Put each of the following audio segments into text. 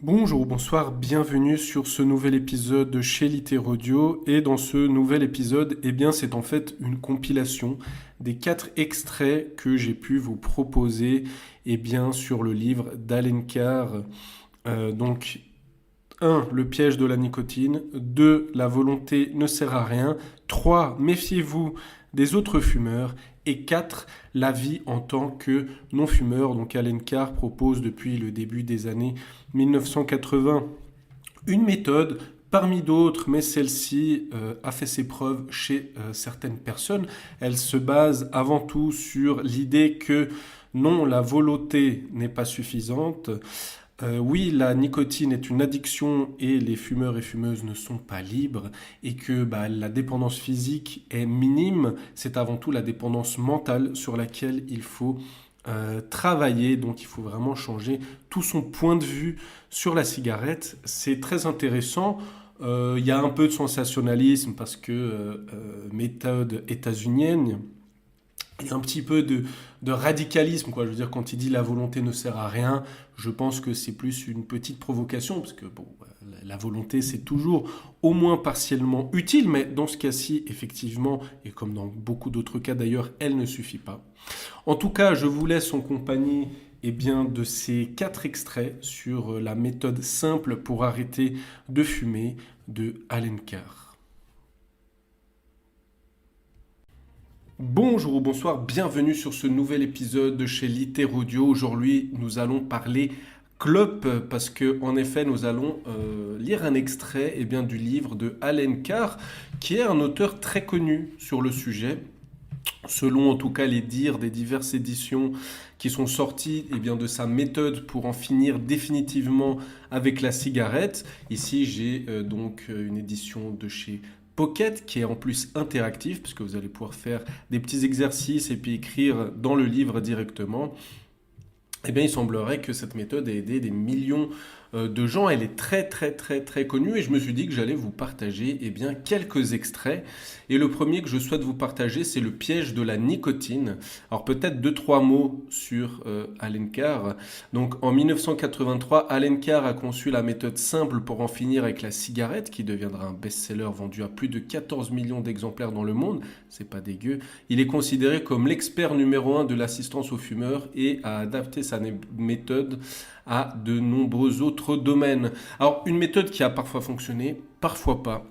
Bonjour, bonsoir, bienvenue sur ce nouvel épisode de chez Littérodio. Et dans ce nouvel épisode, c'est en fait une compilation des 4 extraits que j'ai pu vous proposer sur le livre d'Alen Carr. Donc 1. Le piège de la nicotine. 2. La volonté ne sert à rien. 3. Méfiez-vous des autres fumeurs. Et 4. La vie en tant que non-fumeur. Donc Allen Carr propose depuis le début des années 1980 une méthode parmi d'autres, mais celle-ci a fait ses preuves chez certaines personnes. Elle se base avant tout sur l'idée que non, la volonté n'est pas suffisante. Oui, la nicotine est une addiction et les fumeurs et fumeuses ne sont pas libres et que la dépendance physique est minime, c'est avant tout la dépendance mentale sur laquelle il faut travailler, donc il faut vraiment changer tout son point de vue sur la cigarette. C'est très intéressant. Il y a un peu de sensationnalisme parce que méthode états-unienne, il y a un petit peu de radicalisme, quoi. Je veux dire, quand il dit la volonté ne sert à rien, je pense que c'est plus une petite provocation, parce que la volonté c'est toujours au moins partiellement utile, mais dans ce cas-ci, effectivement, et comme dans beaucoup d'autres cas d'ailleurs, elle ne suffit pas. En tout cas, je vous laisse en compagnie de ces 4 extraits sur la méthode simple pour arrêter de fumer de Allen Carr. Bonjour ou bonsoir, bienvenue sur ce nouvel épisode de chez Littérodio. Aujourd'hui, nous allons parler clope parce que en effet, nous allons lire un extrait du livre de Allen Carr, qui est un auteur très connu sur le sujet. Selon en tout cas les dires des diverses éditions qui sont sorties de sa méthode pour en finir définitivement avec la cigarette. Ici, j'ai donc une édition de chez Pocket qui est en plus interactive puisque vous allez pouvoir faire des petits exercices et puis écrire dans le livre directement. Il semblerait que cette méthode ait aidé des millions de gens. Elle est très très très très connue et je me suis dit que j'allais vous partager quelques extraits. Et le premier que je souhaite vous partager, c'est le piège de la nicotine. Alors peut-être 2-3 mots sur Allen Carr. Donc en 1983, Allen Carr a conçu la méthode simple pour en finir avec la cigarette, qui deviendra un best-seller vendu à plus de 14 millions d'exemplaires dans le monde. C'est pas dégueu. Il est considéré comme l'expert numéro 1 de l'assistance aux fumeurs et a adapté sa méthode à de nombreux autres domaines. Alors, une méthode qui a parfois fonctionné, parfois pas.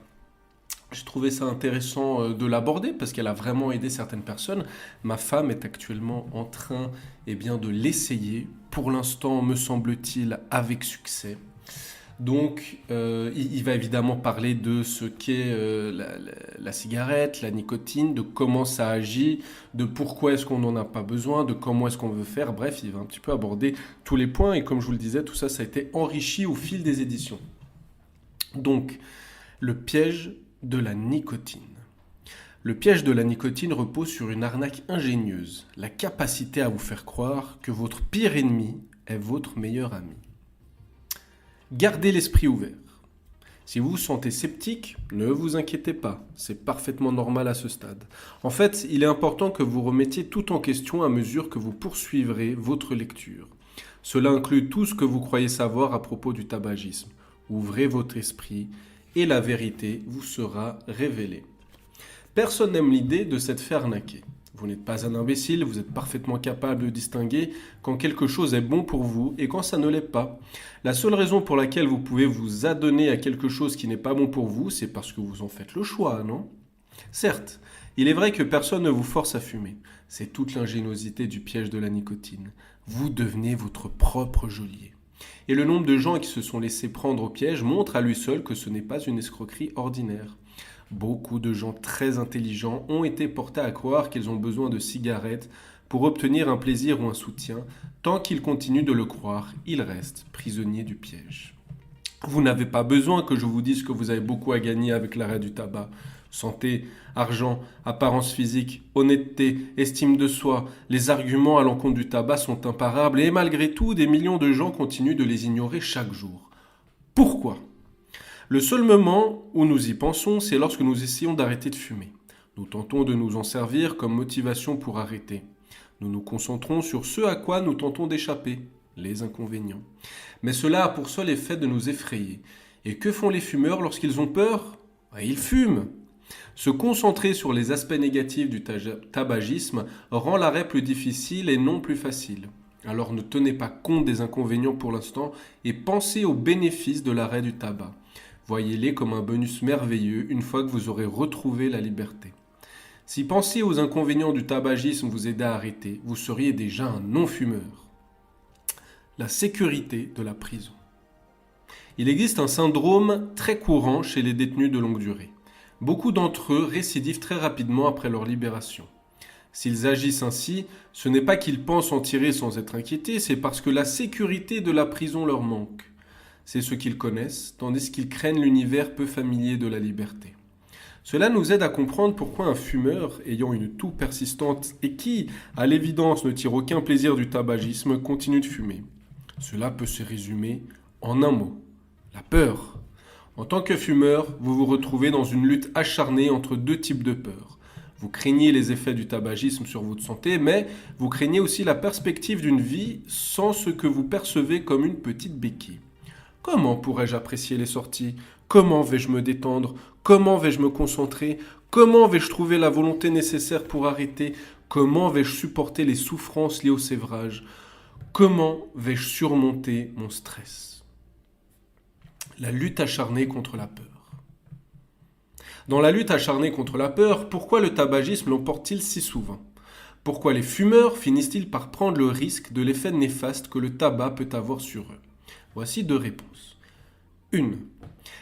J'ai trouvé ça intéressant de l'aborder parce qu'elle a vraiment aidé certaines personnes. Ma femme est actuellement en train de l'essayer. Pour l'instant, me semble-t-il, avec succès. Donc, il va évidemment parler de ce qu'est la cigarette, la nicotine, de comment ça agit, de pourquoi est-ce qu'on n'en a pas besoin, de comment est-ce qu'on veut faire. Bref, il va un petit peu aborder tous les points. Et comme je vous le disais, tout ça, ça a été enrichi au fil des éditions. Donc, le piège de la nicotine. Le piège de la nicotine repose sur une arnaque ingénieuse, la capacité à vous faire croire que votre pire ennemi est votre meilleur ami. Gardez l'esprit ouvert. Si vous vous sentez sceptique, ne vous inquiétez pas, c'est parfaitement normal à ce stade. En fait, il est important que vous remettiez tout en question à mesure que vous poursuivrez votre lecture. Cela inclut tout ce que vous croyez savoir à propos du tabagisme. Ouvrez votre esprit et la vérité vous sera révélée. Personne n'aime l'idée de s'être fait arnaquer. Vous n'êtes pas un imbécile, vous êtes parfaitement capable de distinguer quand quelque chose est bon pour vous et quand ça ne l'est pas. La seule raison pour laquelle vous pouvez vous adonner à quelque chose qui n'est pas bon pour vous, c'est parce que vous en faites le choix, non ? Certes, il est vrai que personne ne vous force à fumer. C'est toute l'ingéniosité du piège de la nicotine. Vous devenez votre propre geôlier. Et le nombre de gens qui se sont laissés prendre au piège montre à lui seul que ce n'est pas une escroquerie ordinaire. Beaucoup de gens très intelligents ont été portés à croire qu'ils ont besoin de cigarettes pour obtenir un plaisir ou un soutien. Tant qu'ils continuent de le croire, ils restent prisonniers du piège. Vous n'avez pas besoin que je vous dise que vous avez beaucoup à gagner avec l'arrêt du tabac. Santé, argent, apparence physique, honnêteté, estime de soi, les arguments à l'encontre du tabac sont imparables et malgré tout, des millions de gens continuent de les ignorer chaque jour. Pourquoi ? Le seul moment où nous y pensons, c'est lorsque nous essayons d'arrêter de fumer. Nous tentons de nous en servir comme motivation pour arrêter. Nous nous concentrons sur ce à quoi nous tentons d'échapper. les inconvénients. Mais cela a pour seul effet de nous effrayer. Et que font les fumeurs lorsqu'ils ont peur? Ils fument. Se concentrer sur les aspects négatifs du tabagisme rend l'arrêt plus difficile et non plus facile. Alors ne tenez pas compte des inconvénients pour l'instant et pensez aux bénéfices de l'arrêt du tabac. Voyez-les comme un bonus merveilleux une fois que vous aurez retrouvé la liberté. Si penser aux inconvénients du tabagisme vous aidait à arrêter, vous seriez déjà un non-fumeur. La sécurité de la prison. Il existe un syndrome très courant chez les détenus de longue durée. Beaucoup d'entre eux récidivent très rapidement après leur libération. S'ils agissent ainsi, ce n'est pas qu'ils pensent en tirer sans être inquiétés, c'est parce que la sécurité de la prison leur manque. C'est ce qu'ils connaissent, tandis qu'ils craignent l'univers peu familier de la liberté. Cela nous aide à comprendre pourquoi un fumeur, ayant une toux persistante et qui, à l'évidence, ne tire aucun plaisir du tabagisme, continue de fumer. Cela peut se résumer en un mot, la peur. En tant que fumeur, vous vous retrouvez dans une lutte acharnée entre deux types de peur. Vous craignez les effets du tabagisme sur votre santé, mais vous craignez aussi la perspective d'une vie sans ce que vous percevez comme une petite béquille. Comment pourrais-je apprécier les sorties? Comment vais-je me détendre? Comment vais-je me concentrer? Comment vais-je trouver la volonté nécessaire pour arrêter? Comment vais-je supporter les souffrances liées au sévrage? Comment vais-je surmonter mon stress? La lutte acharnée contre la peur. Dans la lutte acharnée contre la peur, pourquoi le tabagisme l'emporte-t-il si souvent? Pourquoi les fumeurs finissent-ils par prendre le risque de l'effet néfaste que le tabac peut avoir sur eux? Voici deux réponses. 1.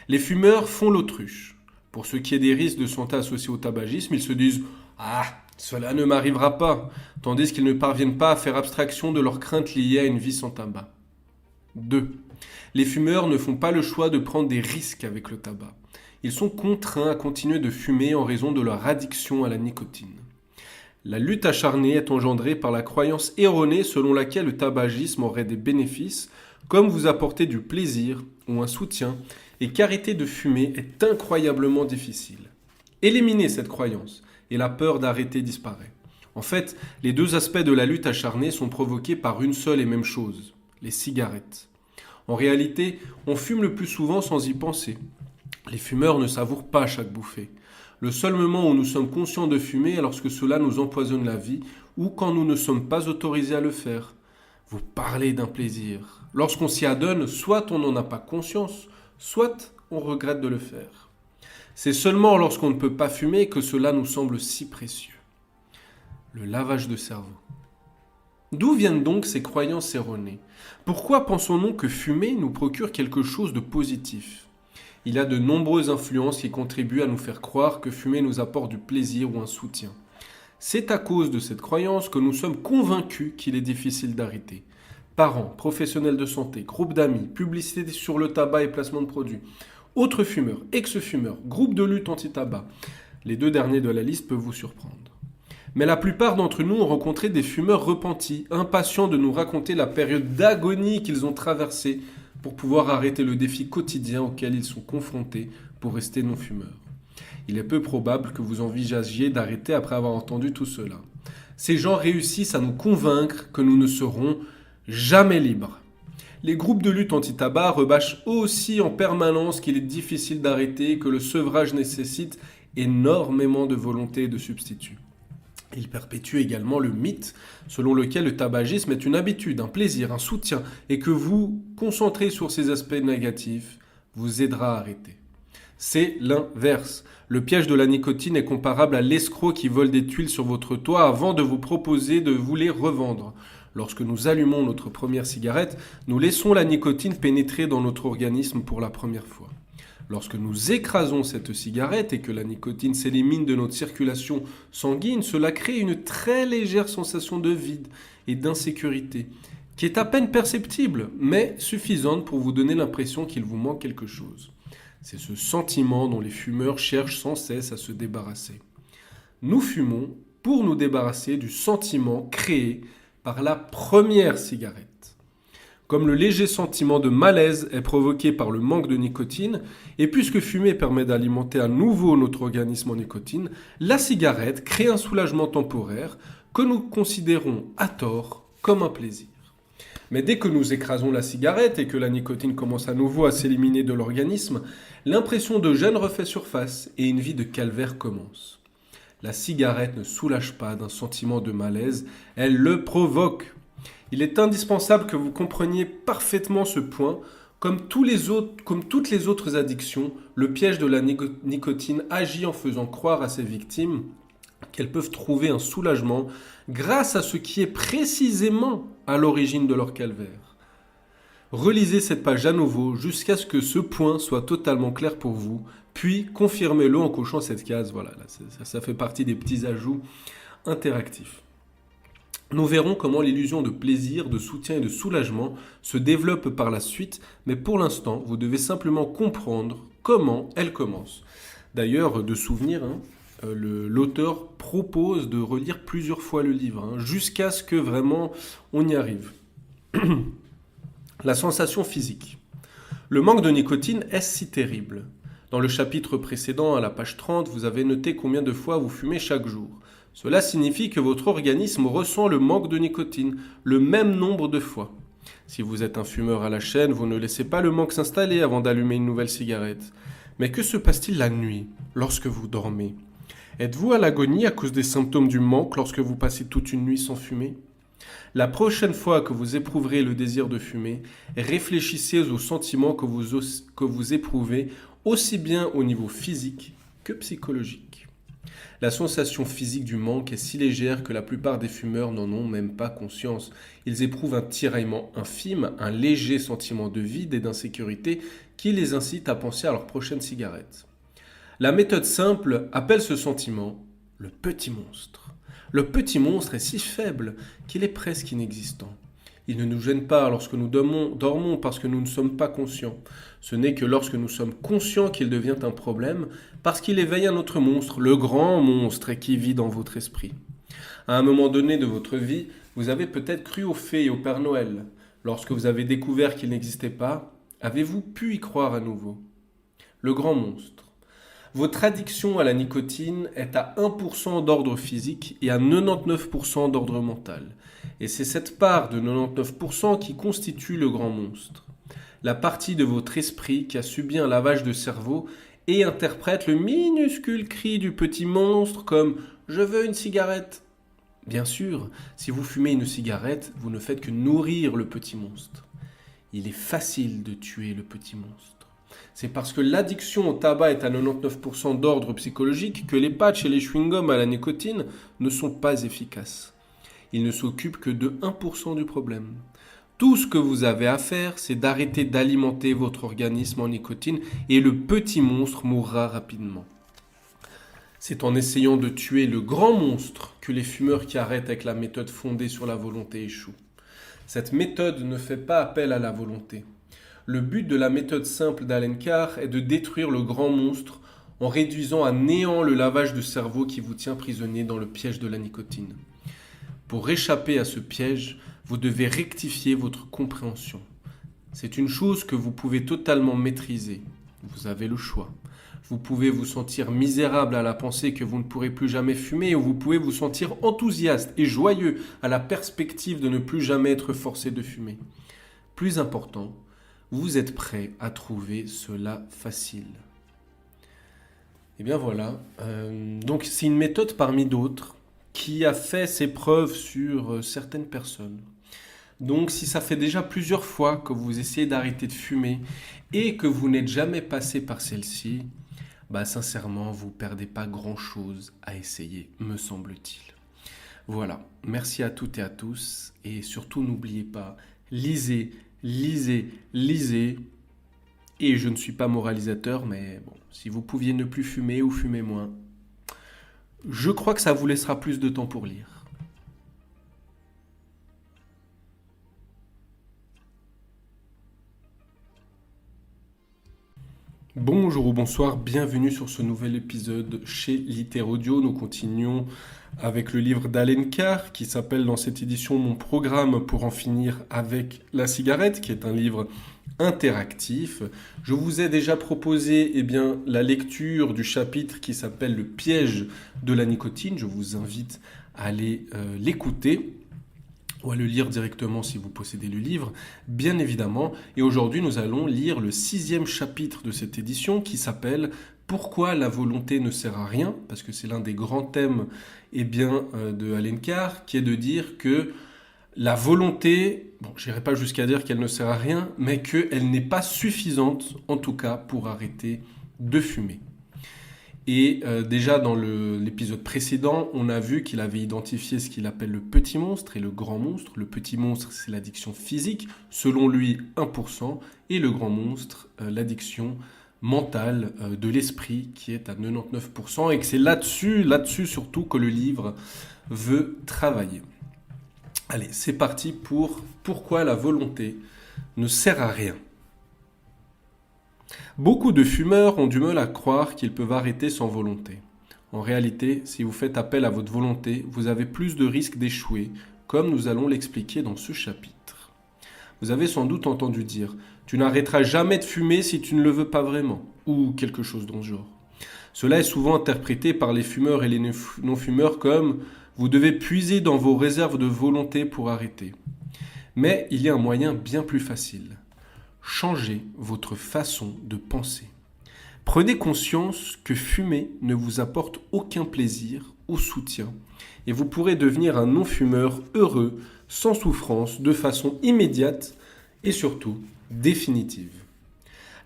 Les fumeurs font l'autruche. Pour ce qui est des risques de santé associés au tabagisme, ils se disent « Ah, cela ne m'arrivera pas », tandis qu'ils ne parviennent pas à faire abstraction de leurs craintes liées à une vie sans tabac. 2. Les fumeurs ne font pas le choix de prendre des risques avec le tabac. Ils sont contraints à continuer de fumer en raison de leur addiction à la nicotine. La lutte acharnée est engendrée par la croyance erronée selon laquelle le tabagisme aurait des bénéfices, comme vous apporter du plaisir ou un soutien, et qu'arrêter de fumer est incroyablement difficile. Éliminez cette croyance, et la peur d'arrêter disparaît. En fait, les deux aspects de la lutte acharnée sont provoqués par une seule et même chose, les cigarettes. En réalité, on fume le plus souvent sans y penser. Les fumeurs ne savourent pas chaque bouffée. Le seul moment où nous sommes conscients de fumer est lorsque cela nous empoisonne la vie ou quand nous ne sommes pas autorisés à le faire. Vous parlez d'un plaisir. Lorsqu'on s'y adonne, soit on n'en a pas conscience, soit on regrette de le faire. C'est seulement lorsqu'on ne peut pas fumer que cela nous semble si précieux. Le lavage de cerveau. D'où viennent donc ces croyances erronées? Pourquoi pensons-nous que fumer nous procure quelque chose de positif? Il y a de nombreuses influences qui contribuent à nous faire croire que fumer nous apporte du plaisir ou un soutien. C'est à cause de cette croyance que nous sommes convaincus qu'il est difficile d'arrêter. Parents, professionnels de santé, groupes d'amis, publicité sur le tabac et placement de produits, autres fumeurs, ex-fumeurs, groupes de lutte anti-tabac. Les deux derniers de la liste peuvent vous surprendre. Mais la plupart d'entre nous ont rencontré des fumeurs repentis, impatients de nous raconter la période d'agonie qu'ils ont traversée pour pouvoir arrêter le défi quotidien auquel ils sont confrontés pour rester non-fumeurs. Il est peu probable que vous envisagiez d'arrêter après avoir entendu tout cela. Ces gens réussissent à nous convaincre que nous ne serons jamais libres. Les groupes de lutte anti-tabac rebâchent aussi en permanence qu'il est difficile d'arrêter et que le sevrage nécessite énormément de volonté et de substituts. Ils perpétuent également le mythe selon lequel le tabagisme est une habitude, un plaisir, un soutien et que vous concentrer sur ces aspects négatifs vous aidera à arrêter. C'est l'inverse. Le piège de la nicotine est comparable à l'escroc qui vole des tuiles sur votre toit avant de vous proposer de vous les revendre. Lorsque nous allumons notre première cigarette, nous laissons la nicotine pénétrer dans notre organisme pour la première fois. Lorsque nous écrasons cette cigarette et que la nicotine s'élimine de notre circulation sanguine, cela crée une très légère sensation de vide et d'insécurité, qui est à peine perceptible, mais suffisante pour vous donner l'impression qu'il vous manque quelque chose. C'est ce sentiment dont les fumeurs cherchent sans cesse à se débarrasser. Nous fumons pour nous débarrasser du sentiment créé par la première cigarette. Comme le léger sentiment de malaise est provoqué par le manque de nicotine, et puisque fumer permet d'alimenter à nouveau notre organisme en nicotine, la cigarette crée un soulagement temporaire que nous considérons à tort comme un plaisir. Mais dès que nous écrasons la cigarette et que la nicotine commence à nouveau à s'éliminer de l'organisme, l'impression de gêne refait surface et une vie de calvaire commence. La cigarette ne soulage pas d'un sentiment de malaise, elle le provoque. Il est indispensable que vous compreniez parfaitement ce point. Comme toutes les autres addictions, le piège de la nicotine agit en faisant croire à ses victimes qu'elles peuvent trouver un soulagement grâce à ce qui est précisément à l'origine de leur calvaire. Relisez cette page à nouveau jusqu'à ce que ce point soit totalement clair pour vous, puis confirmez-le en cochant cette case. Voilà, là, ça fait partie des petits ajouts interactifs. Nous verrons comment l'illusion de plaisir, de soutien et de soulagement se développe par la suite, mais pour l'instant, vous devez simplement comprendre comment elle commence. D'ailleurs, de souvenir, l'auteur propose de relire plusieurs fois le livre, jusqu'à ce que vraiment on y arrive. La sensation physique. Le manque de nicotine est si terrible. Dans le chapitre précédent, à la page 30, vous avez noté combien de fois vous fumez chaque jour. Cela signifie que votre organisme ressent le manque de nicotine le même nombre de fois. Si vous êtes un fumeur à la chaîne, vous ne laissez pas le manque s'installer avant d'allumer une nouvelle cigarette. Mais que se passe-t-il la nuit, lorsque vous dormez ? Êtes-vous à l'agonie à cause des symptômes du manque lorsque vous passez toute une nuit sans fumer ? La prochaine fois que vous éprouverez le désir de fumer, réfléchissez aux sentiments que vous éprouvez aussi bien au niveau physique que psychologique. La sensation physique du manque est si légère que la plupart des fumeurs n'en ont même pas conscience. Ils éprouvent un tiraillement infime, un léger sentiment de vide et d'insécurité qui les incite à penser à leur prochaine cigarette. La méthode simple appelle ce sentiment le petit monstre. Le petit monstre est si faible qu'il est presque inexistant. Il ne nous gêne pas lorsque nous dormons parce que nous ne sommes pas conscients. Ce n'est que lorsque nous sommes conscients qu'il devient un problème parce qu'il éveille un autre monstre, le grand monstre qui vit dans votre esprit. À un moment donné de votre vie, vous avez peut-être cru aux fées et au Père Noël. Lorsque vous avez découvert qu'il n'existait pas, avez-vous pu y croire à nouveau ? Le grand monstre. Votre addiction à la nicotine est à 1% d'ordre physique et à 99% d'ordre mental. Et c'est cette part de 99% qui constitue le grand monstre. La partie de votre esprit qui a subi un lavage de cerveau et interprète le minuscule cri du petit monstre comme « Je veux une cigarette ». Bien sûr, si vous fumez une cigarette, vous ne faites que nourrir le petit monstre. Il est facile de tuer le petit monstre. C'est parce que l'addiction au tabac est à 99% d'ordre psychologique que les patchs et les chewing-gums à la nicotine ne sont pas efficaces. Ils ne s'occupent que de 1% du problème. Tout ce que vous avez à faire, c'est d'arrêter d'alimenter votre organisme en nicotine et le petit monstre mourra rapidement. C'est en essayant de tuer le grand monstre que les fumeurs qui arrêtent avec la méthode fondée sur la volonté échouent. Cette méthode ne fait pas appel à la volonté. Le but de la méthode simple d'Allen Carr est de détruire le grand monstre en réduisant à néant le lavage de cerveau qui vous tient prisonnier dans le piège de la nicotine. Pour échapper à ce piège, vous devez rectifier votre compréhension. C'est une chose que vous pouvez totalement maîtriser. Vous avez le choix. Vous pouvez vous sentir misérable à la pensée que vous ne pourrez plus jamais fumer ou vous pouvez vous sentir enthousiaste et joyeux à la perspective de ne plus jamais être forcé de fumer. Plus important, vous êtes prêt à trouver cela facile. Et bien voilà, donc c'est une méthode parmi d'autres qui a fait ses preuves sur certaines personnes. Donc si ça fait déjà plusieurs fois que vous essayez d'arrêter de fumer et que vous n'êtes jamais passé par celle-ci, sincèrement, vous ne perdez pas grand-chose à essayer, me semble-t-il. Voilà, merci à toutes et à tous et surtout n'oubliez pas, lisez, lisez, lisez. Et je ne suis pas moralisateur, mais bon, si vous pouviez ne plus fumer ou fumer moins, je crois que ça vous laissera plus de temps pour lire. Bonjour ou bonsoir, bienvenue sur ce nouvel épisode chez Littérodio. Nous continuons avec le livre d'Allen Carr qui s'appelle dans cette édition Mon programme pour en finir avec la cigarette, qui est un livre interactif. Je vous ai déjà proposé la lecture du chapitre qui s'appelle Le piège de la nicotine. Je vous invite à aller l'écouter. ou à le lire directement si vous possédez le livre, bien évidemment. Et aujourd'hui, nous allons lire le 6e chapitre de cette édition qui s'appelle « Pourquoi la volonté ne sert à rien ?» parce que c'est l'un des grands thèmes de Allen Carr, qui est de dire que la volonté, je n'irai pas jusqu'à dire qu'elle ne sert à rien, mais qu'elle n'est pas suffisante, en tout cas, pour arrêter de fumer. Et déjà dans l'épisode précédent, on a vu qu'il avait identifié ce qu'il appelle le petit monstre et le grand monstre. Le petit monstre, c'est l'addiction physique, selon lui 1%, et le grand monstre, l'addiction mentale de l'esprit, qui est à 99%, et que c'est là-dessus surtout que le livre veut travailler. Allez, c'est parti pour pourquoi la volonté ne sert à rien. Beaucoup de fumeurs ont du mal à croire qu'ils peuvent arrêter sans volonté. En réalité, si vous faites appel à votre volonté, vous avez plus de risques d'échouer, comme nous allons l'expliquer dans ce chapitre. Vous avez sans doute entendu dire « Tu n'arrêteras jamais de fumer si tu ne le veux pas vraiment » ou quelque chose dans ce genre. Cela est souvent interprété par les fumeurs et les non-fumeurs comme « Vous devez puiser dans vos réserves de volonté pour arrêter ». Mais il y a un moyen bien plus facile. Changez votre façon de penser. Prenez conscience que fumer ne vous apporte aucun plaisir ou soutien et vous pourrez devenir un non-fumeur heureux, sans souffrance, de façon immédiate et surtout définitive.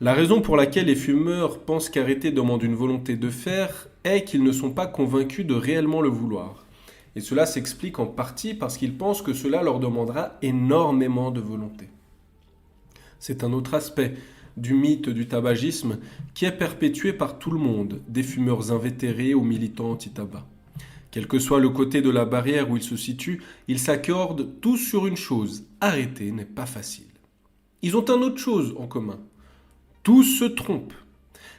La raison pour laquelle les fumeurs pensent qu'arrêter demande une volonté de faire est qu'ils ne sont pas convaincus de réellement le vouloir. Et cela s'explique en partie parce qu'ils pensent que cela leur demandera énormément de volonté. C'est un autre aspect du mythe du tabagisme qui est perpétué par tout le monde, des fumeurs invétérés aux militants anti-tabac. Quel que soit le côté de la barrière où ils se situent, ils s'accordent tous sur une chose, arrêter n'est pas facile. Ils ont une autre chose en commun. Tous se trompent.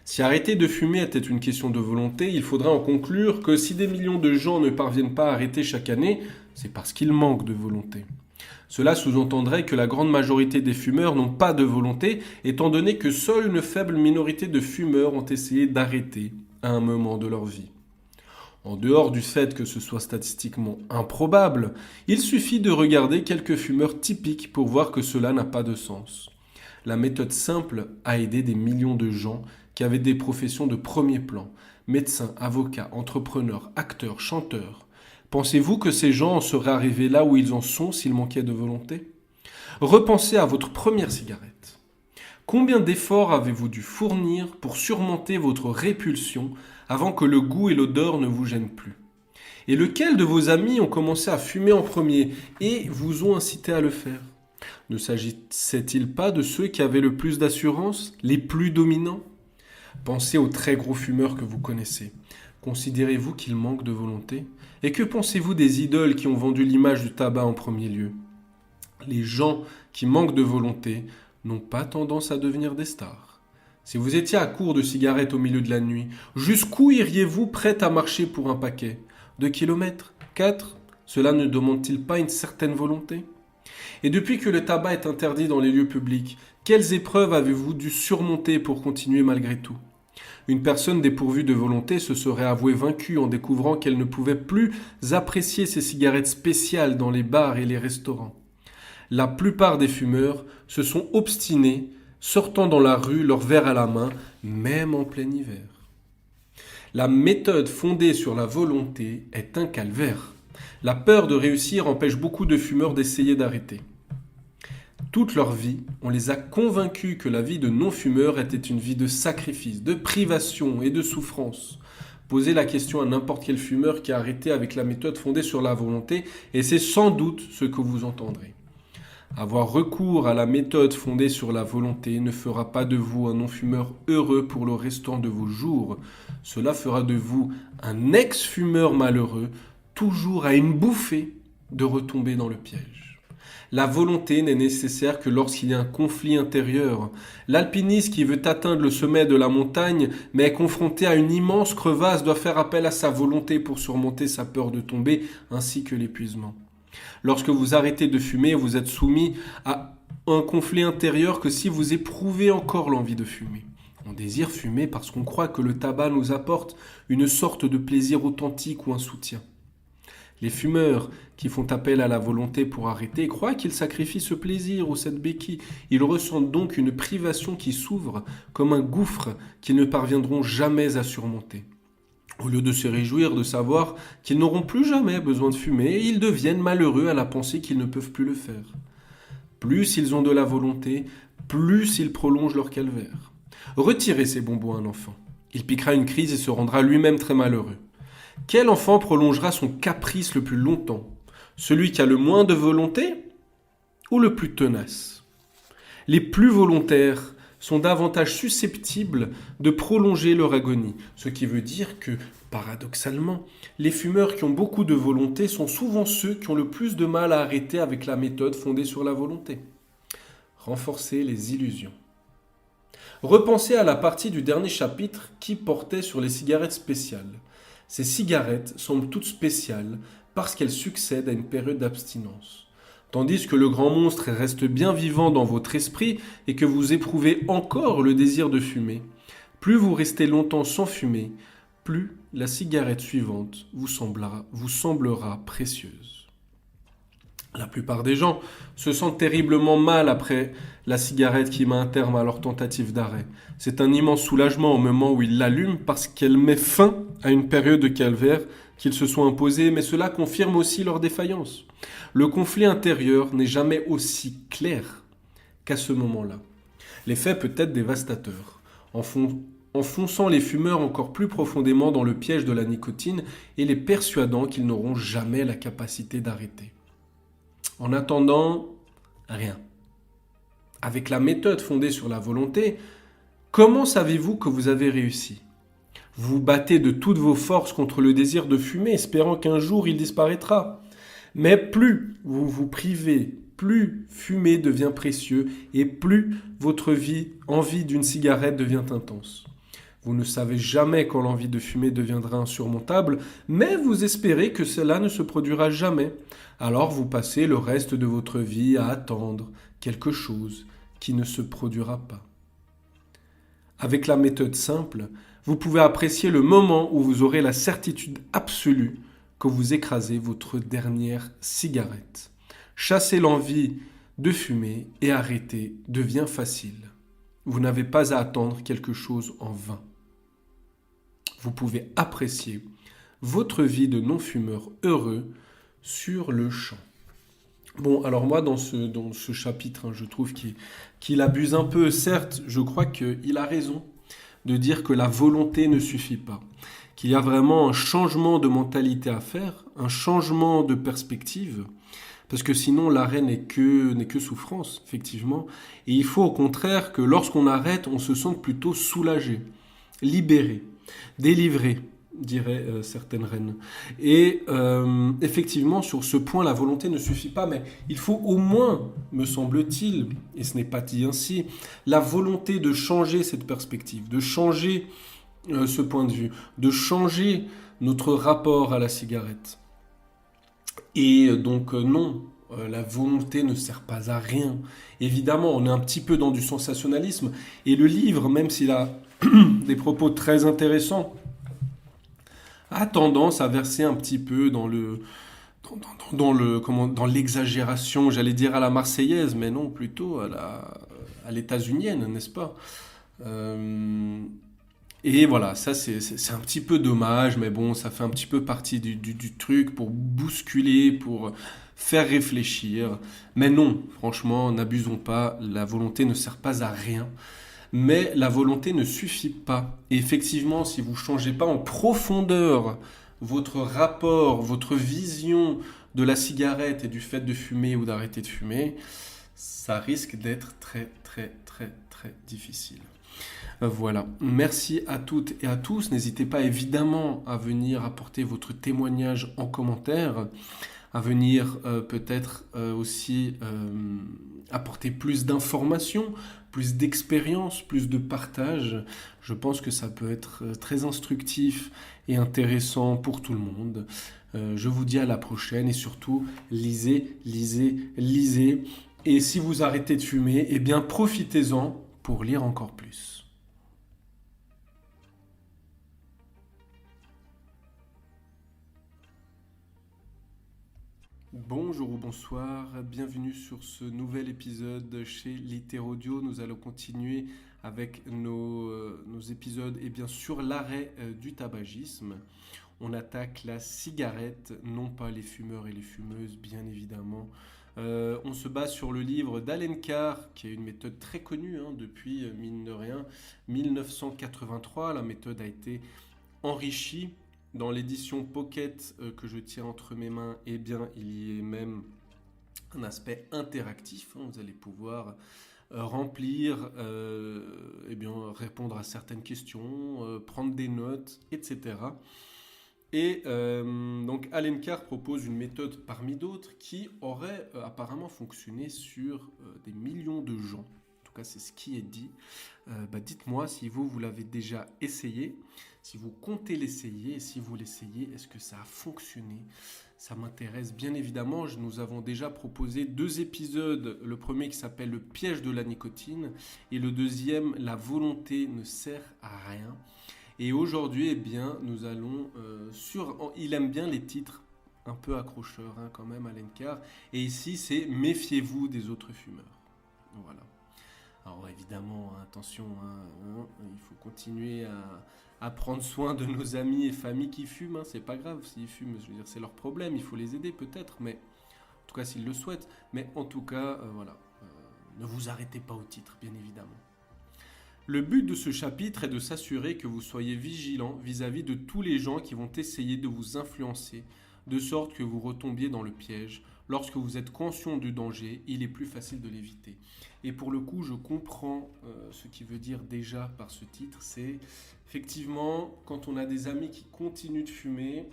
Si arrêter de fumer était une question de volonté, il faudrait en conclure que si des millions de gens ne parviennent pas à arrêter chaque année, c'est parce qu'ils manquent de volonté. Cela sous-entendrait que la grande majorité des fumeurs n'ont pas de volonté, étant donné que seule une faible minorité de fumeurs ont essayé d'arrêter à un moment de leur vie. En dehors du fait que ce soit statistiquement improbable, il suffit de regarder quelques fumeurs typiques pour voir que cela n'a pas de sens. La méthode simple a aidé des millions de gens qui avaient des professions de premier plan, médecins, avocats, entrepreneurs, acteurs, chanteurs. Pensez-vous que ces gens en seraient arrivés là où ils en sont s'ils manquaient de volonté ? Repensez à votre première cigarette. Combien d'efforts avez-vous dû fournir pour surmonter votre répulsion avant que le goût et l'odeur ne vous gênent plus ? Et lequel de vos amis ont commencé à fumer en premier et vous ont incité à le faire ? Ne s'agissait-il pas de ceux qui avaient le plus d'assurance, les plus dominants ? Pensez aux très gros fumeurs que vous connaissez. Considérez-vous qu'ils manquent de volonté ? Et que pensez-vous des idoles qui ont vendu l'image du tabac en premier lieu ? Les gens qui manquent de volonté n'ont pas tendance à devenir des stars. Si vous étiez à court de cigarettes au milieu de la nuit, jusqu'où iriez-vous prêt à marcher pour un paquet ? 2 kilomètres ? 4 ? Cela ne demande-t-il pas une certaine volonté ? Et depuis que le tabac est interdit dans les lieux publics, quelles épreuves avez-vous dû surmonter pour continuer malgré tout ? Une personne dépourvue de volonté se serait avouée vaincue en découvrant qu'elle ne pouvait plus apprécier ses cigarettes spéciales dans les bars et les restaurants. La plupart des fumeurs se sont obstinés, sortant dans la rue leur verre à la main, même en plein hiver. La méthode fondée sur la volonté est un calvaire. La peur de réussir empêche beaucoup de fumeurs d'essayer d'arrêter. Toute leur vie, on les a convaincus que la vie de non-fumeur était une vie de sacrifice, de privation et de souffrance. Posez la question à n'importe quel fumeur qui a arrêté avec la méthode fondée sur la volonté, et c'est sans doute ce que vous entendrez. Avoir recours à la méthode fondée sur la volonté ne fera pas de vous un non-fumeur heureux pour le restant de vos jours. Cela fera de vous un ex-fumeur malheureux, toujours à une bouffée de retomber dans le piège. La volonté n'est nécessaire que lorsqu'il y a un conflit intérieur. L'alpiniste qui veut atteindre le sommet de la montagne, mais est confronté à une immense crevasse, doit faire appel à sa volonté pour surmonter sa peur de tomber, ainsi que l'épuisement. Lorsque vous arrêtez de fumer, vous êtes soumis à un conflit intérieur que si vous éprouvez encore l'envie de fumer. On désire fumer parce qu'on croit que le tabac nous apporte une sorte de plaisir authentique ou un soutien. Les fumeurs qui font appel à la volonté pour arrêter croient qu'ils sacrifient ce plaisir ou cette béquille. Ils ressentent donc une privation qui s'ouvre comme un gouffre qu'ils ne parviendront jamais à surmonter. Au lieu de se réjouir de savoir qu'ils n'auront plus jamais besoin de fumer, ils deviennent malheureux à la pensée qu'ils ne peuvent plus le faire. Plus ils ont de la volonté, plus ils prolongent leur calvaire. Retirez ces bonbons à un enfant. Il piquera une crise et se rendra lui-même très malheureux. Quel enfant prolongera son caprice le plus longtemps? Celui qui a le moins de volonté ou le plus tenace? Les plus volontaires sont davantage susceptibles de prolonger leur agonie, ce qui veut dire que, paradoxalement, les fumeurs qui ont beaucoup de volonté sont souvent ceux qui ont le plus de mal à arrêter avec la méthode fondée sur la volonté. Renforcer les illusions. Repensez à la partie du dernier chapitre qui portait sur les cigarettes spéciales. Ces cigarettes semblent toutes spéciales parce qu'elles succèdent à une période d'abstinence. Tandis que le grand monstre reste bien vivant dans votre esprit et que vous éprouvez encore le désir de fumer, plus vous restez longtemps sans fumer, plus la cigarette suivante vous semblera précieuse. La plupart des gens se sentent terriblement mal après la cigarette qui met un terme à leur tentative d'arrêt. C'est un immense soulagement au moment où ils l'allument parce qu'elle met fin à une période de calvaire qu'ils se sont imposés, mais cela confirme aussi leur défaillance. Le conflit intérieur n'est jamais aussi clair qu'à ce moment-là. L'effet peut être dévastateur, enfonçant les fumeurs encore plus profondément dans le piège de la nicotine et les persuadant qu'ils n'auront jamais la capacité d'arrêter. En attendant, rien. Avec la méthode fondée sur la volonté, comment savez-vous que vous avez réussi? Vous vous battez de toutes vos forces contre le désir de fumer, espérant qu'un jour il disparaîtra. Mais plus vous vous privez, plus fumer devient précieux et plus votre envie d'une cigarette devient intense. Vous ne savez jamais quand l'envie de fumer deviendra insurmontable, mais vous espérez que cela ne se produira jamais. Alors vous passez le reste de votre vie à attendre quelque chose qui ne se produira pas. Avec la méthode simple, vous pouvez apprécier le moment où vous aurez la certitude absolue que vous écrasez votre dernière cigarette. Chasser l'envie de fumer et arrêter devient facile. Vous n'avez pas à attendre quelque chose en vain. Vous pouvez apprécier votre vie de non-fumeur heureux sur le champ. Bon, alors moi, dans ce chapitre, je trouve qu'il abuse un peu. Certes, je crois qu'il a raison de dire que la volonté ne suffit pas, qu'il y a vraiment un changement de mentalité à faire, un changement de perspective, parce que sinon l'arrêt n'est que souffrance, effectivement. Et il faut au contraire que lorsqu'on arrête, on se sente plutôt soulagé, libéré, délivré, diraient certaines reines. Et effectivement, sur ce point, la volonté ne suffit pas, mais il faut au moins, me semble-t-il, et ce n'est pas dit ainsi, la volonté de changer cette perspective, de changer ce point de vue, de changer notre rapport à la cigarette. Et donc non, la volonté ne sert pas à rien. Évidemment, on est un petit peu dans du sensationnalisme, et le livre, même s'il a des propos très intéressants, a tendance à verser un petit peu dans l'exagération, j'allais dire à la marseillaise, mais non, plutôt à l'états-unienne, n'est-ce pas? Et voilà, ça c'est un petit peu dommage, mais bon, ça fait un petit peu partie du truc pour bousculer, pour faire réfléchir. Mais non, franchement, n'abusons pas, la volonté ne sert pas à rien. Mais la volonté ne suffit pas. Et effectivement, si vous ne changez pas en profondeur votre rapport, votre vision de la cigarette et du fait de fumer ou d'arrêter de fumer, ça risque d'être très, très, très, très difficile. Voilà. Merci à toutes et à tous. N'hésitez pas évidemment à venir apporter votre témoignage en commentaire, à venir peut-être aussi apporter plus d'informations, plus d'expérience, plus de partage. Je pense que ça peut être très instructif et intéressant pour tout le monde. Je vous dis à la prochaine et surtout, lisez, lisez, lisez. Et si vous arrêtez de fumer, eh bien profitez-en pour lire encore plus. Bonjour ou bonsoir, bienvenue sur ce nouvel épisode chez Littérodio. Nous allons continuer avec nos épisodes et bien sûr l'arrêt du tabagisme. On attaque la cigarette, non pas les fumeurs et les fumeuses bien évidemment. On se base sur le livre d'Allen Carr, qui est une méthode très connue depuis, mine de rien, 1983. La méthode a été enrichie. Dans l'édition Pocket que je tiens entre mes mains, eh bien, il y a même un aspect interactif. Vous allez pouvoir remplir, eh bien, répondre à certaines questions, prendre des notes, etc. Et donc Allen Carr propose une méthode parmi d'autres qui aurait apparemment fonctionné sur des millions de gens. En tout cas, c'est ce qui est dit. Dites-moi si vous l'avez déjà essayé, si vous comptez l'essayer, et si vous l'essayez, est-ce que ça a fonctionné? Ça m'intéresse bien évidemment. Nous avons déjà proposé 2 épisodes. Le premier qui s'appelle Le piège de la nicotine et le deuxième, La volonté ne sert à rien. Et aujourd'hui, eh bien, nous allons il aime bien les titres un peu accrocheurs quand même, Allen Carr. Et ici, c'est Méfiez-vous des autres fumeurs. Voilà. Alors évidemment, attention, il faut continuer à prendre soin de nos amis et familles qui fument. C'est pas grave s'ils fument, je veux dire, c'est leur problème. Il faut les aider peut-être, mais en tout cas s'ils le souhaitent. Mais en tout cas, ne vous arrêtez pas au titre, bien évidemment. Le but de ce chapitre est de s'assurer que vous soyez vigilant vis-à-vis de tous les gens qui vont essayer de vous influencer, de sorte que vous retombiez dans le piège. Lorsque vous êtes conscient du danger, il est plus facile de l'éviter. Et pour le coup, je comprends ce qu'il veut dire déjà par ce titre. C'est effectivement, quand on a des amis qui continuent de fumer,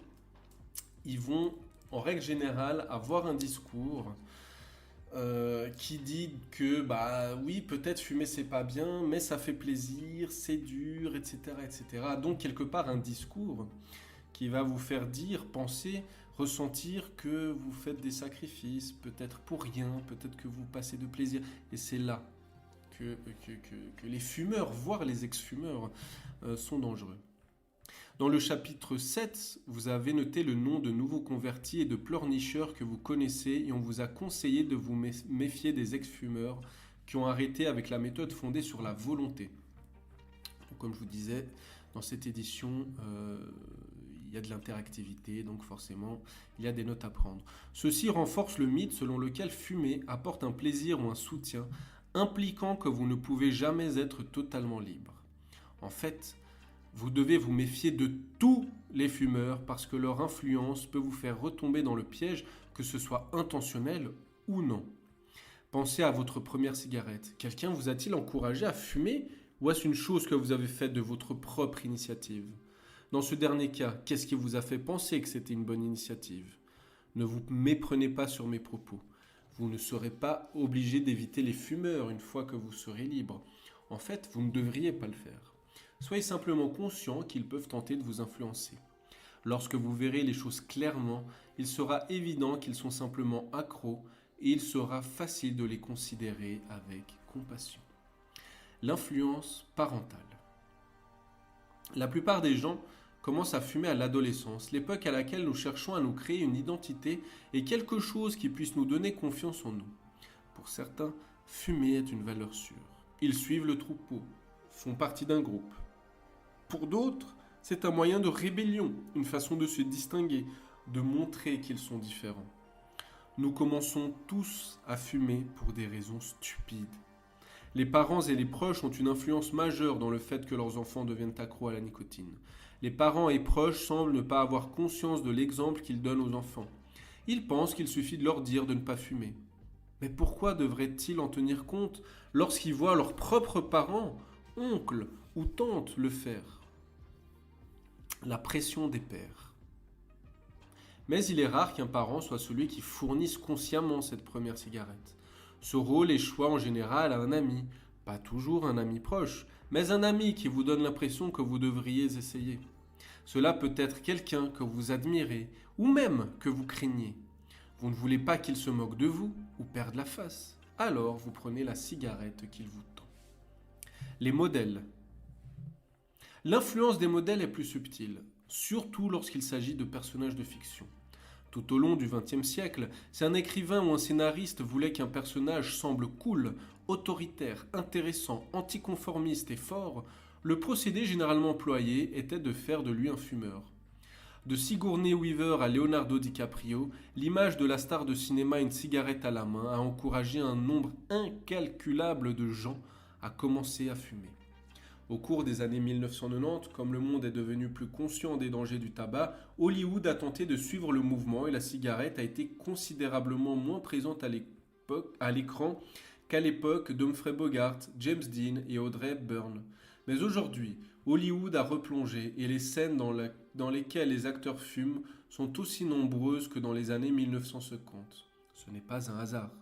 ils vont, en règle générale, avoir un discours qui dit que oui, peut-être fumer c'est pas bien, mais ça fait plaisir, c'est dur, etc., etc. Donc quelque part un discours qui va vous faire dire, penser, ressentir que vous faites des sacrifices, peut-être pour rien, peut-être que vous passez de plaisir. Et c'est là que les fumeurs, voire les ex-fumeurs, sont dangereux. Dans le chapitre 7, vous avez noté le nom de nouveaux convertis et de pleurnicheurs que vous connaissez et on vous a conseillé de vous méfier des ex-fumeurs qui ont arrêté avec la méthode fondée sur la volonté. Donc, comme je vous disais, dans cette édition, il y a de l'interactivité, donc forcément, il y a des notes à prendre. Ceci renforce le mythe selon lequel fumer apporte un plaisir ou un soutien, impliquant que vous ne pouvez jamais être totalement libre. En fait, vous devez vous méfier de tous les fumeurs parce que leur influence peut vous faire retomber dans le piège, que ce soit intentionnel ou non. Pensez à votre première cigarette. Quelqu'un vous a-t-il encouragé à fumer ou est-ce une chose que vous avez faite de votre propre initiative? Dans ce dernier cas, qu'est-ce qui vous a fait penser que c'était une bonne initiative? Ne vous méprenez pas sur mes propos. Vous ne serez pas obligé d'éviter les fumeurs une fois que vous serez libre. En fait, vous ne devriez pas le faire. Soyez simplement conscient qu'ils peuvent tenter de vous influencer. Lorsque vous verrez les choses clairement, il sera évident qu'ils sont simplement accros et il sera facile de les considérer avec compassion. L'influence parentale. La plupart des gens commencent à fumer à l'adolescence, l'époque à laquelle nous cherchons à nous créer une identité et quelque chose qui puisse nous donner confiance en nous. Pour certains, fumer est une valeur sûre. Ils suivent le troupeau, font partie d'un groupe. Pour d'autres, c'est un moyen de rébellion, une façon de se distinguer, de montrer qu'ils sont différents. Nous commençons tous à fumer pour des raisons stupides. Les parents et les proches ont une influence majeure dans le fait que leurs enfants deviennent accros à la nicotine. Les parents et proches semblent ne pas avoir conscience de l'exemple qu'ils donnent aux enfants. Ils pensent qu'il suffit de leur dire de ne pas fumer. Mais pourquoi devraient-ils en tenir compte lorsqu'ils voient leurs propres parents, oncles ou tantes le faire? La pression des pères. Mais il est rare qu'un parent soit celui qui fournisse consciemment cette première cigarette. Ce rôle échoit en général à un ami, pas toujours un ami proche, mais un ami qui vous donne l'impression que vous devriez essayer. Cela peut être quelqu'un que vous admirez ou même que vous craignez. Vous ne voulez pas qu'il se moque de vous ou perde la face. Alors vous prenez la cigarette qu'il vous tend. Les modèles. L'influence des modèles est plus subtile, surtout lorsqu'il s'agit de personnages de fiction. Tout au long du XXe siècle, si un écrivain ou un scénariste voulait qu'un personnage semble cool, autoritaire, intéressant, anticonformiste et fort, le procédé généralement employé était de faire de lui un fumeur. De Sigourney Weaver à Leonardo DiCaprio, l'image de la star de cinéma une cigarette à la main a encouragé un nombre incalculable de gens à commencer à fumer. Au cours des années 1990, comme le monde est devenu plus conscient des dangers du tabac, Hollywood a tenté de suivre le mouvement et la cigarette a été considérablement moins présente à l'écran qu'à l'époque d'Humphrey Bogart, James Dean et Audrey Hepburn. Mais aujourd'hui, Hollywood a replongé et les scènes dans lesquelles les acteurs fument sont aussi nombreuses que dans les années 1950. Ce n'est pas un hasard.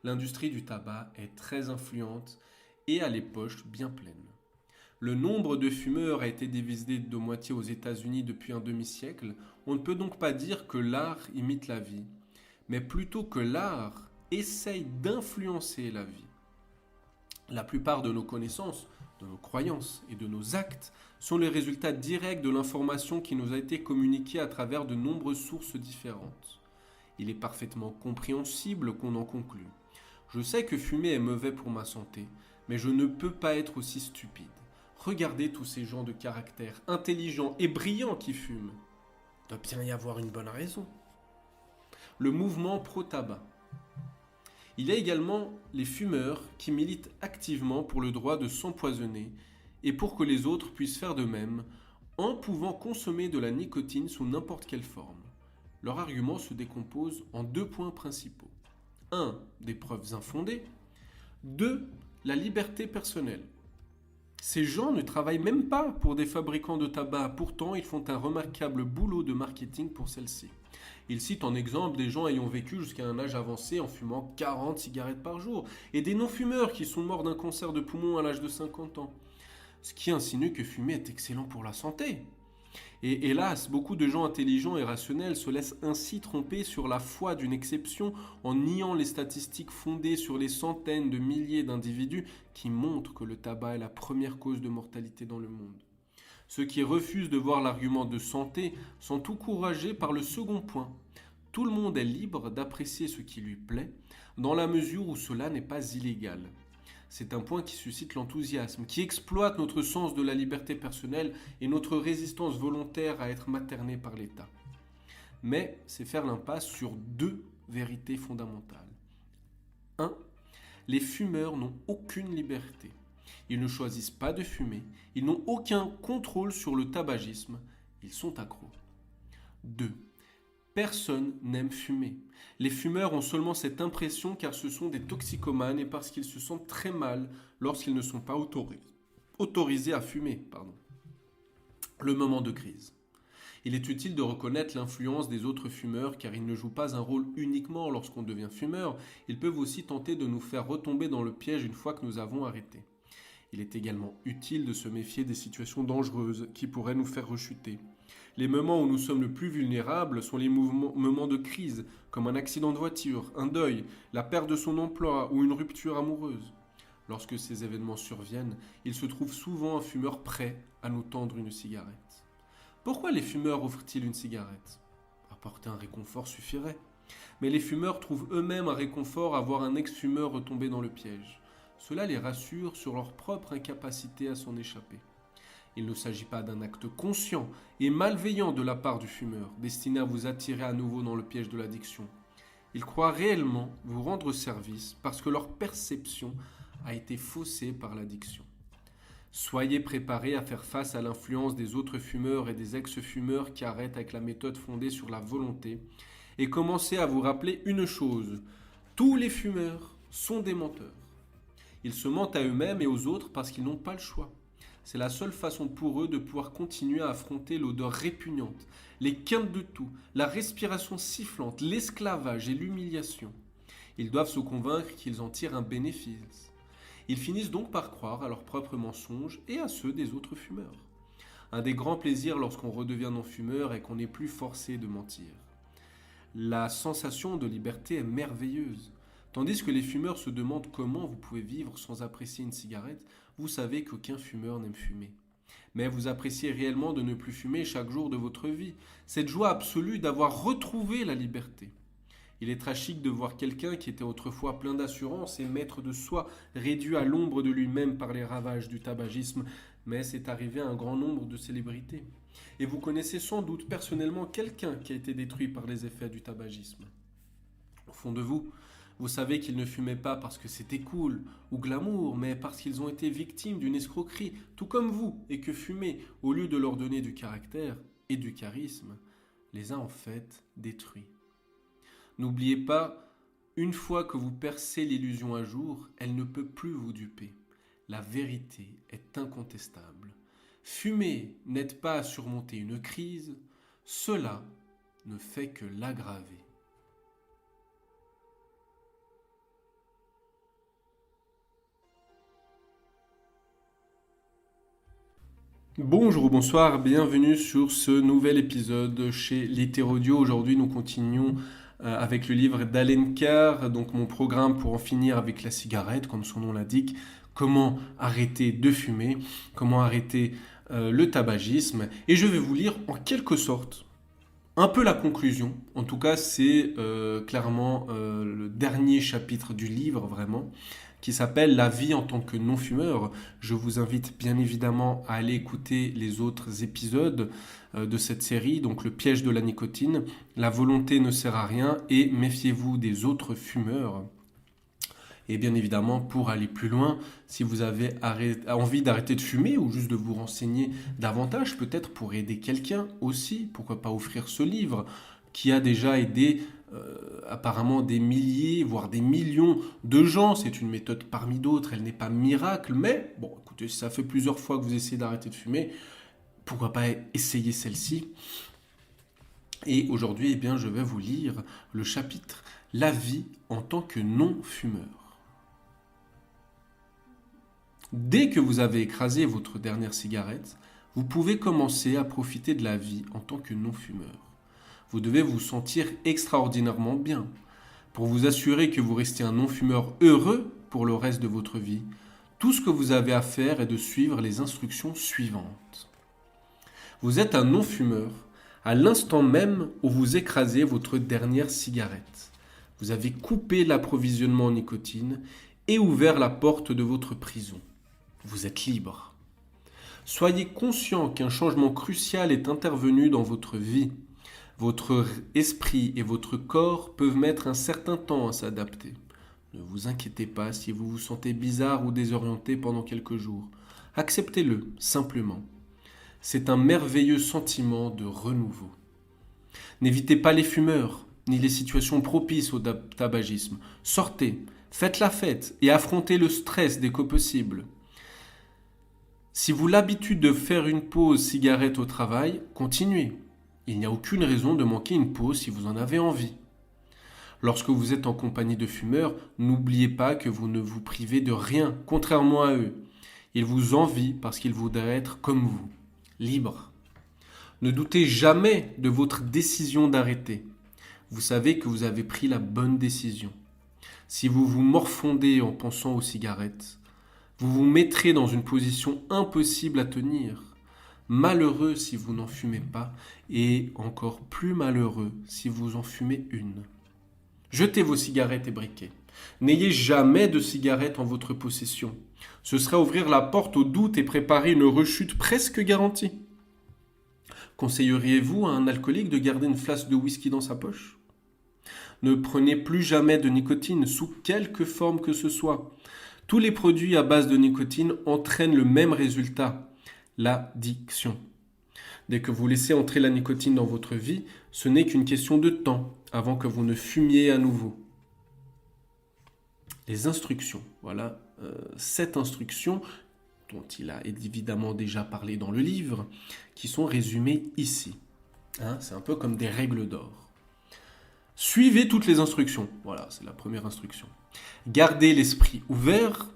L'industrie du tabac est très influente et a les poches bien pleines. Le nombre de fumeurs a été divisé de moitié aux États-Unis depuis un demi-siècle. On ne peut donc pas dire que l'art imite la vie, mais plutôt que l'art essaye d'influencer la vie. La plupart de nos connaissances, de nos croyances et de nos actes sont les résultats directs de l'information qui nous a été communiquée à travers de nombreuses sources différentes. Il est parfaitement compréhensible qu'on en conclue. Je sais que fumer est mauvais pour ma santé, mais je ne peux pas être aussi stupide. Regardez tous ces gens de caractère, intelligents et brillants qui fument. Il doit bien y avoir une bonne raison. Le mouvement pro-tabac. Il y a également les fumeurs qui militent activement pour le droit de s'empoisonner et pour que les autres puissent faire de même en pouvant consommer de la nicotine sous n'importe quelle forme. Leur argument se décompose en 2 points principaux. 1. Des preuves infondées. 2. La liberté personnelle. Ces gens ne travaillent même pas pour des fabricants de tabac, pourtant ils font un remarquable boulot de marketing pour celle-ci. Ils citent en exemple des gens ayant vécu jusqu'à un âge avancé en fumant 40 cigarettes par jour, et des non-fumeurs qui sont morts d'un cancer de poumon à l'âge de 50 ans. Ce qui insinue que fumer est excellent pour la santé. Et hélas, beaucoup de gens intelligents et rationnels se laissent ainsi tromper sur la foi d'une exception en niant les statistiques fondées sur les centaines de milliers d'individus qui montrent que le tabac est la première cause de mortalité dans le monde. Ceux qui refusent de voir l'argument de santé sont encouragés par le second point. Tout le monde est libre d'apprécier ce qui lui plaît, dans la mesure où cela n'est pas illégal. C'est un point qui suscite l'enthousiasme, qui exploite notre sens de la liberté personnelle et notre résistance volontaire à être materné par l'État. Mais c'est faire l'impasse sur 2 vérités fondamentales. 1. Les fumeurs n'ont aucune liberté. Ils ne choisissent pas de fumer, ils n'ont aucun contrôle sur le tabagisme, ils sont accros. 2. Personne n'aime fumer. Les fumeurs ont seulement cette impression car ce sont des toxicomanes et parce qu'ils se sentent très mal lorsqu'ils ne sont pas autorisés à fumer. Le moment de crise. Il est utile de reconnaître l'influence des autres fumeurs car ils ne jouent pas un rôle uniquement lorsqu'on devient fumeur, ils peuvent aussi tenter de nous faire retomber dans le piège une fois que nous avons arrêté. Il est également utile de se méfier des situations dangereuses qui pourraient nous faire rechuter. Les moments où nous sommes le plus vulnérables sont les moments de crise, comme un accident de voiture, un deuil, la perte de son emploi ou une rupture amoureuse. Lorsque ces événements surviennent, il se trouve souvent un fumeur prêt à nous tendre une cigarette. Pourquoi les fumeurs offrent-ils une cigarette ? Apporter un réconfort suffirait. Mais les fumeurs trouvent eux-mêmes un réconfort à voir un ex-fumeur retomber dans le piège. Cela les rassure sur leur propre incapacité à s'en échapper. Il ne s'agit pas d'un acte conscient et malveillant de la part du fumeur, destiné à vous attirer à nouveau dans le piège de l'addiction. Ils croient réellement vous rendre service parce que leur perception a été faussée par l'addiction. Soyez préparés à faire face à l'influence des autres fumeurs et des ex-fumeurs qui arrêtent avec la méthode fondée sur la volonté et commencez à vous rappeler une chose, tous les fumeurs sont des menteurs. Ils se mentent à eux-mêmes et aux autres parce qu'ils n'ont pas le choix. C'est la seule façon pour eux de pouvoir continuer à affronter l'odeur répugnante, les quintes de toux, la respiration sifflante, l'esclavage et l'humiliation. Ils doivent se convaincre qu'ils en tirent un bénéfice. Ils finissent donc par croire à leurs propres mensonges et à ceux des autres fumeurs. Un des grands plaisirs lorsqu'on redevient non-fumeur est qu'on n'est plus forcé de mentir. La sensation de liberté est merveilleuse. Tandis que les fumeurs se demandent comment vous pouvez vivre sans apprécier une cigarette, vous savez qu'aucun fumeur n'aime fumer. Mais vous appréciez réellement de ne plus fumer chaque jour de votre vie. Cette joie absolue d'avoir retrouvé la liberté. Il est tragique de voir quelqu'un qui était autrefois plein d'assurance et maître de soi, réduit à l'ombre de lui-même par les ravages du tabagisme, mais c'est arrivé à un grand nombre de célébrités. Et vous connaissez sans doute personnellement quelqu'un qui a été détruit par les effets du tabagisme. Au fond de vous, vous savez qu'ils ne fumaient pas parce que c'était cool ou glamour, mais parce qu'ils ont été victimes d'une escroquerie, tout comme vous, et que fumer, au lieu de leur donner du caractère et du charisme, les a en fait détruits. N'oubliez pas, une fois que vous percez l'illusion un jour, elle ne peut plus vous duper. La vérité est incontestable. Fumer n'aide pas à surmonter une crise, cela ne fait que l'aggraver. Bonjour ou bonsoir, bienvenue sur ce nouvel épisode chez Littérodio. Aujourd'hui, nous continuons avec le livre d'Allen Carr, donc mon programme pour en finir avec la cigarette, comme son nom l'indique, comment arrêter de fumer, comment arrêter le tabagisme. Et je vais vous lire en quelque sorte un peu la conclusion. En tout cas, c'est clairement le dernier chapitre du livre, vraiment, qui s'appelle La vie en tant que non-fumeur. Je vous invite bien évidemment à aller écouter les autres épisodes de cette série, donc Le piège de la nicotine, La volonté ne sert à rien et Méfiez-vous des autres fumeurs. Et bien évidemment, pour aller plus loin, si vous avez envie d'arrêter de fumer ou juste de vous renseigner davantage, peut-être pour aider quelqu'un aussi, pourquoi pas offrir ce livre qui a déjà aidé apparemment des milliers, voire des millions de gens. C'est une méthode parmi d'autres, elle n'est pas miracle, mais bon, écoutez, si ça fait plusieurs fois que vous essayez d'arrêter de fumer, pourquoi pas essayer celle-ci. Et aujourd'hui, eh bien, je vais vous lire le chapitre « La vie en tant que non-fumeur ». Dès que vous avez écrasé votre dernière cigarette, vous pouvez commencer à profiter de la vie en tant que non-fumeur. Vous devez vous sentir extraordinairement bien. Pour vous assurer que vous restiez un non-fumeur heureux pour le reste de votre vie, tout ce que vous avez à faire est de suivre les instructions suivantes. Vous êtes un non-fumeur à l'instant même où vous écrasez votre dernière cigarette. Vous avez coupé l'approvisionnement en nicotine et ouvert la porte de votre prison. Vous êtes libre. Soyez conscient qu'un changement crucial est intervenu dans votre vie. Votre esprit et votre corps peuvent mettre un certain temps à s'adapter. Ne vous inquiétez pas si vous vous sentez bizarre ou désorienté pendant quelques jours. Acceptez-le, simplement. C'est un merveilleux sentiment de renouveau. N'évitez pas les fumeurs, ni les situations propices au tabagisme. Sortez, faites la fête et affrontez le stress dès que possible. Si vous avez l'habitude de faire une pause cigarette au travail, continuez. Il n'y a aucune raison de manquer une pause si vous en avez envie. Lorsque vous êtes en compagnie de fumeurs, n'oubliez pas que vous ne vous privez de rien, contrairement à eux. Ils vous envient parce qu'ils voudraient être comme vous, libres. Ne doutez jamais de votre décision d'arrêter. Vous savez que vous avez pris la bonne décision. Si vous vous morfondez en pensant aux cigarettes, vous vous mettrez dans une position impossible à tenir. Malheureux si vous n'en fumez pas, et encore plus malheureux si vous en fumez une. Jetez vos cigarettes et briquets. N'ayez jamais de cigarettes en votre possession. Ce serait ouvrir la porte au doute et préparer une rechute presque garantie. Conseilleriez-vous à un alcoolique de garder une flasque de whisky dans sa poche ? Ne prenez plus jamais de nicotine, sous quelque forme que ce soit. Tous les produits à base de nicotine entraînent le même résultat. L'addiction. Dès que vous laissez entrer la nicotine dans votre vie, ce n'est qu'une question de temps avant que vous ne fumiez à nouveau. Les instructions. Voilà 7 instructions dont il a évidemment déjà parlé dans le livre, qui sont résumées ici. C'est un peu comme des règles d'or. Suivez toutes les instructions. Voilà, c'est la première instruction. Gardez l'esprit ouvert.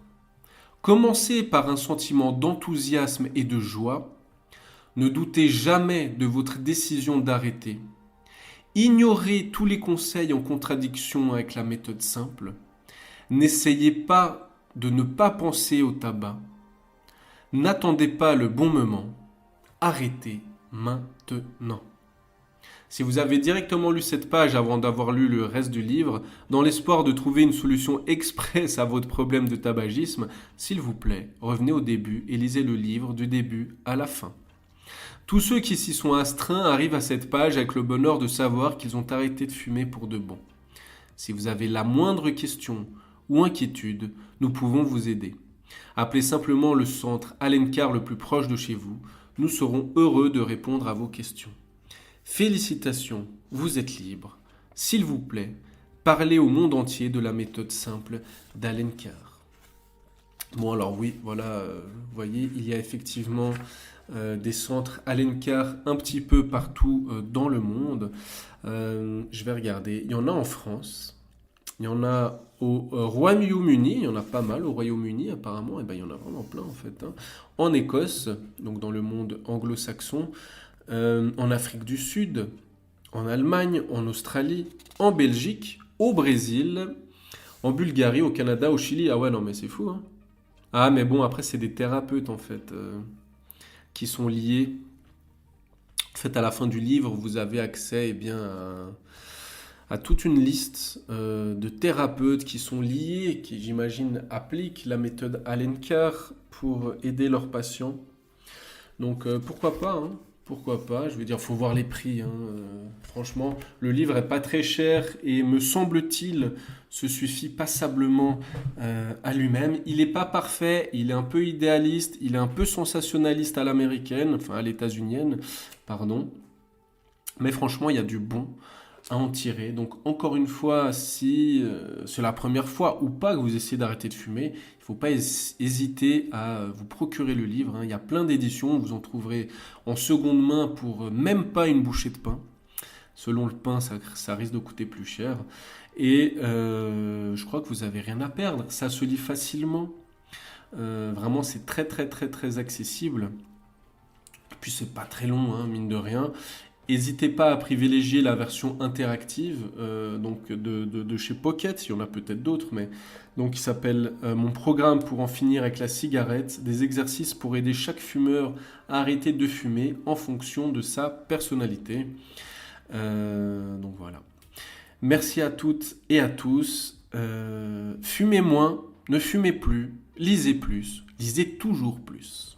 Commencez par un sentiment d'enthousiasme et de joie. Ne doutez jamais de votre décision d'arrêter. Ignorez tous les conseils en contradiction avec la méthode simple. N'essayez pas de ne pas penser au tabac. N'attendez pas le bon moment. Arrêtez maintenant. Si vous avez directement lu cette page avant d'avoir lu le reste du livre, dans l'espoir de trouver une solution express à votre problème de tabagisme, s'il vous plaît, revenez au début et lisez le livre du début à la fin. Tous ceux qui s'y sont astreints arrivent à cette page avec le bonheur de savoir qu'ils ont arrêté de fumer pour de bon. Si vous avez la moindre question ou inquiétude, nous pouvons vous aider. Appelez simplement le centre Alencar le plus proche de chez vous. Nous serons heureux de répondre à vos questions. Félicitations, vous êtes libre. S'il vous plaît, parlez au monde entier de la méthode simple d'Alencar. Bon alors oui, voilà, vous voyez, il y a effectivement des centres Alencar un petit peu partout dans le monde. Je vais regarder, il y en a en France, il y en a au Royaume-Uni, il y en a pas mal au Royaume-Uni apparemment, et ben il y en a vraiment plein en fait. En Écosse, donc dans le monde anglo-saxon, en Afrique du Sud, en Allemagne, en Australie, en Belgique, au Brésil, en Bulgarie, au Canada, au Chili. Ah ouais, non mais c'est fou, hein. Ah mais bon, après c'est des thérapeutes en fait qui sont liés. En fait, à la fin du livre, vous avez accès à toute une liste de thérapeutes qui sont liés, qui j'imagine appliquent la méthode Alencar pour aider leurs patients. Donc pourquoi pas, hein. Pourquoi pas? Je veux dire, faut voir les prix, hein. Franchement, le livre est pas très cher et me semble-t-il se suffit passablement à lui-même. Il n'est pas parfait, il est un peu idéaliste, il est un peu sensationnaliste à l'américaine, enfin à l'états-unienne, pardon. Mais franchement, il y a du bon à en tirer. Donc encore une fois, si c'est la première fois ou pas que vous essayez d'arrêter de fumer, il ne faut pas hésiter à vous procurer le livre, hein. Il y a plein d'éditions, vous en trouverez en seconde main pour même pas une bouchée de pain. Selon le pain, ça risque de coûter plus cher. Et je crois que vous n'avez rien à perdre. Ça se lit facilement. Vraiment, c'est très très très très accessible. Et puis c'est pas très long, hein, mine de rien. N'hésitez pas à privilégier la version interactive donc de chez Pocket, il y en a peut-être d'autres, mais donc il s'appelle Mon programme pour en finir avec la cigarette, des exercices pour aider chaque fumeur à arrêter de fumer en fonction de sa personnalité. Donc voilà. Merci à toutes et à tous. Fumez moins, ne fumez plus, lisez toujours plus.